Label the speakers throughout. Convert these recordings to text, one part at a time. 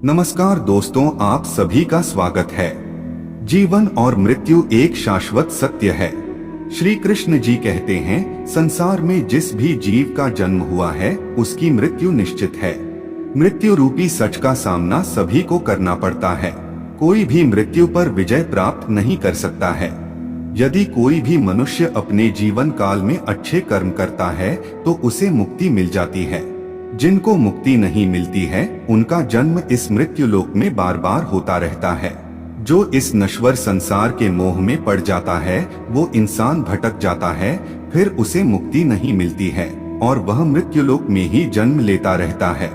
Speaker 1: नमस्कार दोस्तों, आप सभी का स्वागत है। जीवन और मृत्यु एक शाश्वत सत्य है। श्री कृष्ण जी कहते हैं, संसार में जिस भी जीव का जन्म हुआ है उसकी मृत्यु निश्चित है। मृत्यु रूपी सच का सामना सभी को करना पड़ता है। कोई भी मृत्यु पर विजय प्राप्त नहीं कर सकता है। यदि कोई भी मनुष्य अपने जीवन काल में अच्छे कर्म करता है तो उसे मुक्ति मिल जाती है। जिनको मुक्ति नहीं मिलती है उनका जन्म इस मृत्यु लोक में बार बार होता रहता है। जो इस नश्वर संसार के मोह में पड़ जाता है वो इंसान भटक जाता है, फिर उसे मुक्ति नहीं मिलती है और वह मृत्यु लोक में ही जन्म लेता रहता है।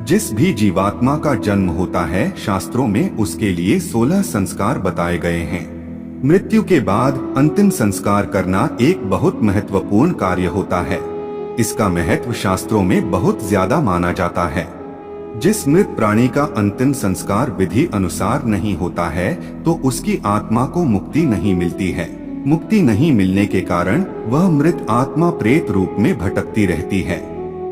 Speaker 1: जिस भी जीवात्मा का जन्म होता है, शास्त्रों में उसके लिए 16 संस्कार बताए गए हैं। मृत्यु के बाद अंतिम संस्कार करना एक बहुत महत्वपूर्ण कार्य होता है। इसका महत्व शास्त्रों में बहुत ज्यादा माना जाता है। जिस मृत प्राणी का अंतिम संस्कार विधि अनुसार नहीं होता है तो उसकी आत्मा को मुक्ति नहीं मिलती है। मुक्ति नहीं मिलने के कारण वह मृत आत्मा प्रेत रूप में भटकती रहती है।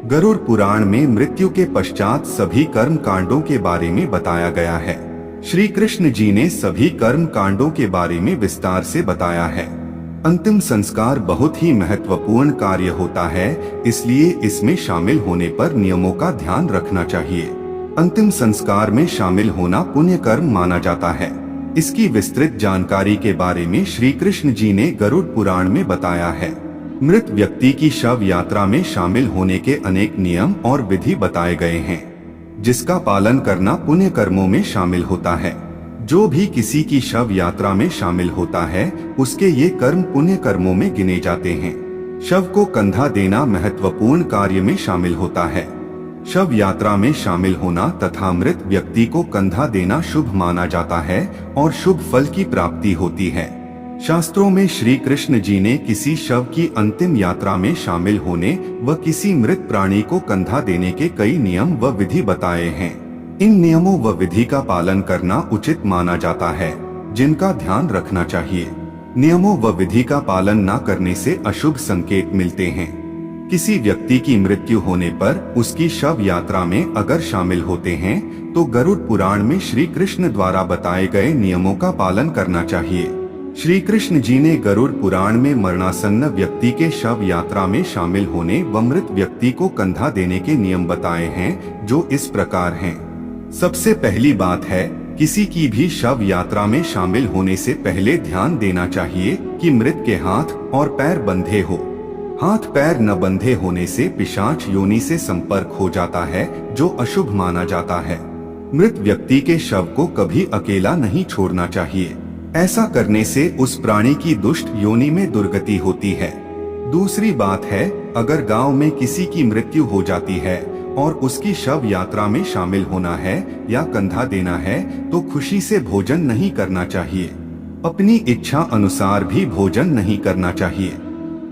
Speaker 1: गरुड़ पुराण में मृत्यु के पश्चात सभी कर्म कांडों के बारे में बताया गया है। श्री कृष्ण जी ने सभी कर्म कांडों के बारे में विस्तार से बताया है। अंतिम संस्कार बहुत ही महत्वपूर्ण कार्य होता है, इसलिए इसमें शामिल होने पर नियमों का ध्यान रखना चाहिए। अंतिम संस्कार में शामिल होना पुण्य कर्म माना जाता है। इसकी विस्तृत जानकारी के बारे में श्री कृष्ण जी ने गरुड़ पुराण में बताया है। मृत व्यक्ति की शव यात्रा में शामिल होने के अनेक नियम और विधि बताए गए हैं, जिसका पालन करना पुण्य कर्मों में शामिल होता है। जो भी किसी की शव यात्रा में शामिल होता है उसके ये कर्म पुण्य कर्मों में गिने जाते हैं। शव को कंधा देना महत्वपूर्ण कार्य में शामिल होता है। शव यात्रा में शामिल होना तथा मृत व्यक्ति को कंधा देना शुभ माना जाता है और शुभ फल की प्राप्ति होती है। शास्त्रों में श्री कृष्ण जी ने किसी शव की अंतिम यात्रा में शामिल होने व किसी मृत प्राणी को कंधा देने के कई नियम व विधि बताए हैं। इन नियमों व विधि का पालन करना उचित माना जाता है, जिनका ध्यान रखना चाहिए। नियमों व विधि का पालन न करने से अशुभ संकेत मिलते हैं। किसी व्यक्ति की मृत्यु होने पर उसकी शव यात्रा में अगर शामिल होते हैं तो गरुड़ पुराण में श्री कृष्ण द्वारा बताए गए नियमों का पालन करना चाहिए। श्री कृष्ण जी ने गरुड़ पुराण में मरणासन्न व्यक्ति के शव यात्रा में शामिल होने व मृत व्यक्ति को कंधा देने के नियम बताए हैं, जो इस प्रकार हैं। सबसे पहली बात है, किसी की भी शव यात्रा में शामिल होने से पहले ध्यान देना चाहिए कि मृत के हाथ और पैर बंधे हो। हाथ पैर न बंधे होने से पिशाच योनि से संपर्क हो जाता है, जो अशुभ माना जाता है। मृत व्यक्ति के शव को कभी अकेला नहीं छोड़ना चाहिए। ऐसा करने से उस प्राणी की दुष्ट योनि में दुर्गति होती है। दूसरी बात है, अगर गांव में किसी की मृत्यु हो जाती है और उसकी शव यात्रा में शामिल होना है या कंधा देना है तो खुशी से भोजन नहीं करना चाहिए। अपनी इच्छा अनुसार भी भोजन नहीं करना चाहिए।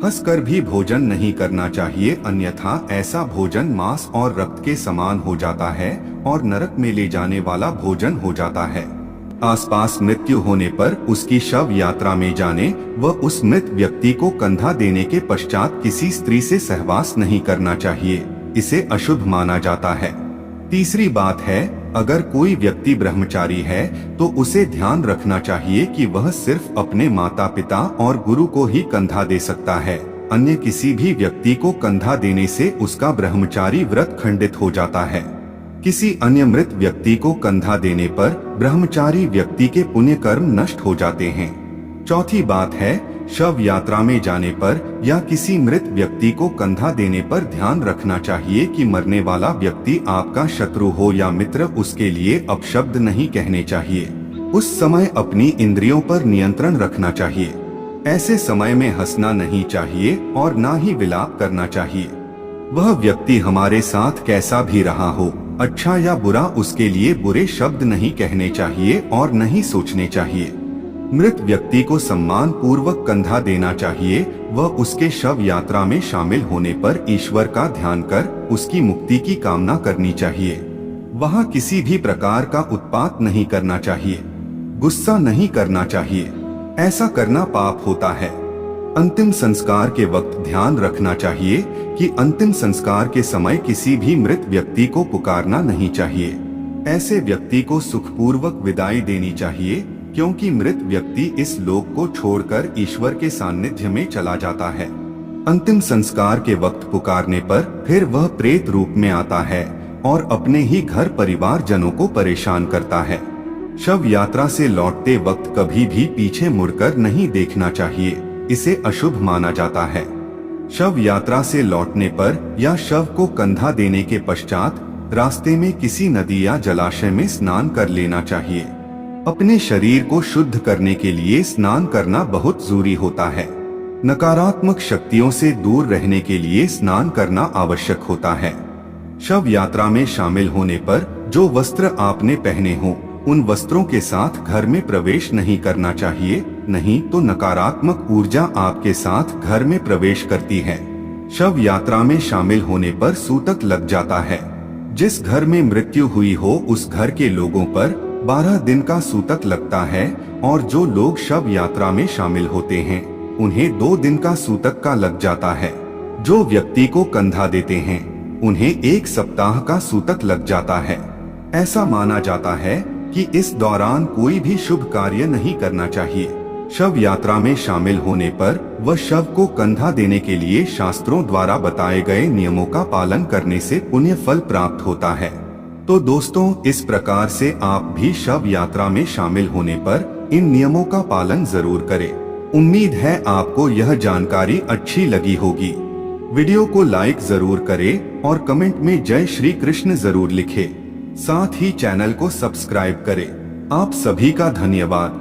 Speaker 1: हंसकर भी भोजन नहीं करना चाहिए, अन्यथा ऐसा भोजन मांस और रक्त के समान हो जाता है और नरक में ले जाने वाला भोजन हो जाता है। आसपास मृत्यु होने पर उसकी शव यात्रा में जाने व उस मृत व्यक्ति को कंधा देने के पश्चात किसी स्त्री से सहवास नहीं करना चाहिए। इसे अशुभ माना जाता है। तीसरी बात है, अगर कोई व्यक्ति ब्रह्मचारी है तो उसे ध्यान रखना चाहिए कि वह सिर्फ अपने माता पिता और गुरु को ही कंधा दे सकता है। अन्य किसी भी व्यक्ति को कंधा देने से उसका ब्रह्मचारी व्रत खंडित हो जाता है। किसी अन्य मृत व्यक्ति को कंधा देने पर ब्रह्मचारी व्यक्ति के पुण्य कर्म नष्ट हो जाते हैं। चौथी बात है, शव यात्रा में जाने पर या किसी मृत व्यक्ति को कंधा देने पर ध्यान रखना चाहिए कि मरने वाला व्यक्ति आपका शत्रु हो या मित्र, उसके लिए अपशब्द नहीं कहने चाहिए। उस समय अपनी इंद्रियों पर नियंत्रण रखना चाहिए। ऐसे समय में हंसना नहीं चाहिए और ना ही विलाप करना चाहिए। वह व्यक्ति हमारे साथ कैसा भी रहा हो, अच्छा या बुरा, उसके लिए बुरे शब्द नहीं कहने चाहिए और नहीं सोचने चाहिए। मृत व्यक्ति को सम्मान पूर्वक कंधा देना चाहिए व उसके शव यात्रा में शामिल होने पर ईश्वर का ध्यान कर उसकी मुक्ति की कामना करनी चाहिए। वहाँ किसी भी प्रकार का उत्पात नहीं करना चाहिए, गुस्सा नहीं करना चाहिए। ऐसा करना पाप होता है। अंतिम संस्कार के वक्त ध्यान रखना चाहिए कि अंतिम संस्कार के समय किसी भी मृत व्यक्ति को पुकारना नहीं चाहिए। ऐसे व्यक्ति को सुखपूर्वक विदाई देनी चाहिए, क्योंकि मृत व्यक्ति इस लोक को छोड़कर ईश्वर के सानिध्य में चला जाता है। अंतिम संस्कार के वक्त पुकारने पर फिर वह प्रेत रूप में आता है और अपने ही घर परिवार जनों को परेशान करता है। शव यात्रा से लौटते वक्त कभी भी पीछे मुड़कर नहीं देखना चाहिए, इसे अशुभ माना जाता है। शव यात्रा से लौटने पर या शव को कंधा देने के पश्चात रास्ते में किसी नदी या जलाशय में स्नान कर लेना चाहिए। अपने शरीर को शुद्ध करने के लिए स्नान करना बहुत जरूरी होता है। नकारात्मक शक्तियों से दूर रहने के लिए स्नान करना आवश्यक होता है। शव यात्रा में शामिल होने पर जो वस्त्र आपने पहने हों, उन वस्त्रों के साथ घर में प्रवेश नहीं करना चाहिए, नहीं तो नकारात्मक ऊर्जा आपके साथ घर में प्रवेश करती है। शव यात्रा में शामिल होने पर सूतक लग जाता है। जिस घर में मृत्यु हुई हो उस घर के लोगों पर 12 दिन का सूतक लगता है और जो लोग शव यात्रा में शामिल होते हैं उन्हें 2 दिन का सूतक का लग जाता है। जो व्यक्ति को कंधा देते हैं उन्हें 1 सप्ताह का सूतक लग जाता है। ऐसा माना जाता है कि इस दौरान कोई भी शुभ कार्य नहीं करना चाहिए। शव यात्रा में शामिल होने पर वह शव को कंधा देने के लिए शास्त्रों द्वारा बताए गए नियमों का पालन करने से पुण्य फल प्राप्त होता है। तो दोस्तों, इस प्रकार से आप भी शव यात्रा में शामिल होने पर इन नियमों का पालन जरूर करें। उम्मीद है आपको यह जानकारी अच्छी लगी होगी। वीडियो को लाइक जरूर करें और कमेंट में जय श्री कृष्ण जरूर लिखें। साथ ही चैनल को सब्सक्राइब करें। आप सभी का धन्यवाद।